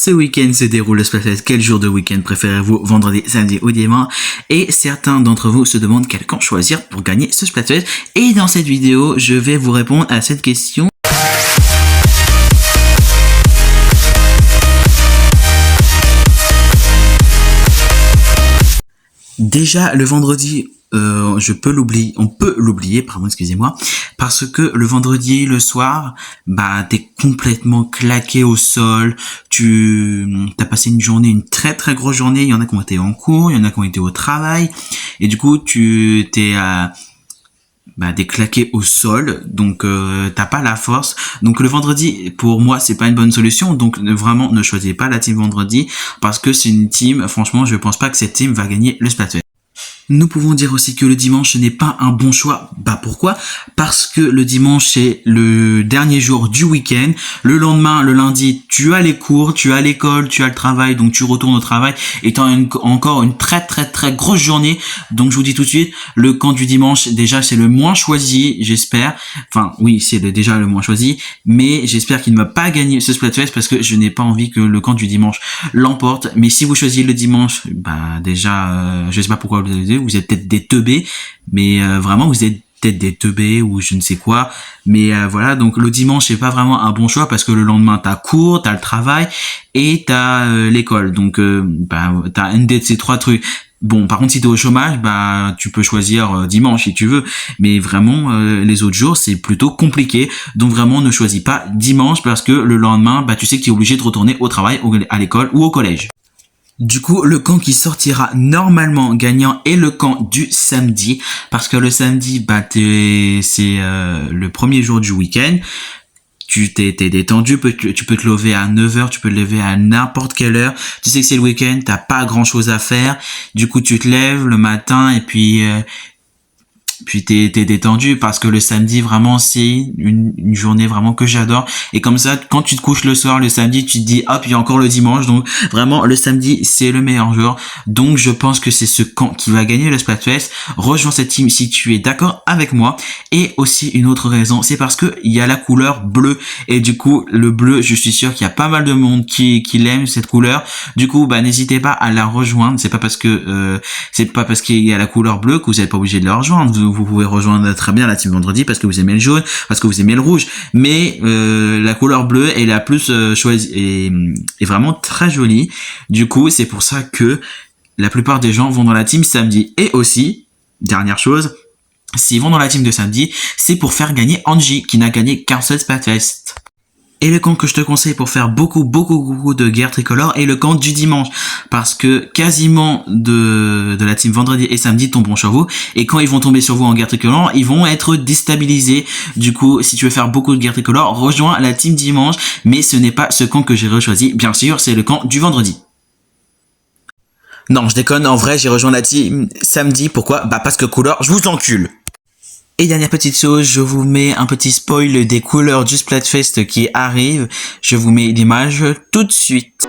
Ce week-end se déroule le Splatfest. Quel jour de week-end préférez-vous, vendredi, samedi ou dimanche? Et certains d'entre vous se demandent quel camp choisir pour gagner ce Splatfest. Et dans cette vidéo, je vais vous répondre à cette question. Déjà, le vendredi, on peut l'oublier, pardon, excusez-moi, parce que le vendredi, le soir, t'es complètement claqué au sol, t'as passé une très très grosse journée, il y en a qui ont été en cours, il y en a qui ont été au travail, et du coup, t'es claqué au sol, donc t'as pas la force. Donc le vendredi, pour moi, c'est pas une bonne solution. Donc vraiment, ne choisissez pas la team vendredi, parce que c'est une team, franchement, je pense pas que cette team va gagner le Splatfest. Nous pouvons dire aussi que le dimanche n'est pas un bon choix. Pourquoi? Parce que le dimanche, c'est le dernier jour du week-end. Le lendemain, le lundi, tu as les cours, tu as l'école, tu as le travail, donc tu retournes au travail et tu as encore une très très très grosse journée. Donc je vous dis tout de suite, le camp du dimanche, déjà, c'est le moins choisi, j'espère. Enfin, oui, c'est déjà le moins choisi, mais j'espère qu'il ne va pas gagner ce Splatfest parce que je n'ai pas envie que le camp du dimanche l'emporte. Mais si vous choisissez le dimanche, déjà, je sais pas pourquoi vous êtes peut-être des teubés, mais vraiment vous êtes peut-être des teubés ou je ne sais quoi, mais voilà, donc le dimanche c'est pas vraiment un bon choix parce que le lendemain t'as cours, t'as le travail et t'as l'école, donc t'as une de ces trois trucs. Bon, par contre, si t'es au chômage, tu peux choisir dimanche si tu veux, mais vraiment les autres jours c'est plutôt compliqué, donc vraiment ne choisis pas dimanche parce que le lendemain, tu sais que tu es obligé de retourner au travail, à l'école ou au collège. Du coup, le camp qui sortira normalement gagnant est le camp du samedi, parce que le samedi, c'est le premier jour du week-end. T'es détendu, tu peux te lever à 9h, tu peux te lever à n'importe quelle heure. Tu sais que c'est le week-end, t'as pas grand chose à faire. Du coup, tu te lèves le matin et puis t'es détendu parce que le samedi vraiment c'est une journée vraiment que j'adore, et comme ça quand tu te couches le soir le samedi tu te dis hop il y a encore le dimanche, donc vraiment le samedi c'est le meilleur jour. Donc je pense que c'est ce camp qui va gagner le Splatfest. Rejoins cette team si tu es d'accord avec moi. Et aussi une autre raison, c'est parce que il y a la couleur bleue, et du coup le bleu, je suis sûr qu'il y a pas mal de monde qui l'aime cette couleur. Du coup n'hésitez pas à la rejoindre. C'est pas parce qu'il y a la couleur bleue que vous n'êtes pas obligé de la rejoindre. Vous pouvez rejoindre très bien la team vendredi parce que vous aimez le jaune, parce que vous aimez le rouge, mais la couleur bleue est la plus choisie et est vraiment très jolie. Du coup, c'est pour ça que la plupart des gens vont dans la team samedi. Et aussi, dernière chose, s'ils vont dans la team de samedi, c'est pour faire gagner Angie, qui n'a gagné qu'un seul Splatfest. Et le camp que je te conseille pour faire beaucoup de guerre tricolore est le camp du dimanche, parce que quasiment de la team vendredi et samedi tomberont sur vous, et quand ils vont tomber sur vous en guerre tricolore, ils vont être déstabilisés. Du coup, si tu veux faire beaucoup de guerre tricolore, rejoins la team dimanche, mais ce n'est pas ce camp que j'ai choisi, bien sûr, c'est le camp du vendredi. Non, je déconne, en vrai, j'ai rejoint la team samedi, pourquoi? Parce que couleur, je vous encule. Et dernière petite chose, je vous mets un petit spoil des couleurs du Splatfest qui arrive. Je vous mets l'image tout de suite.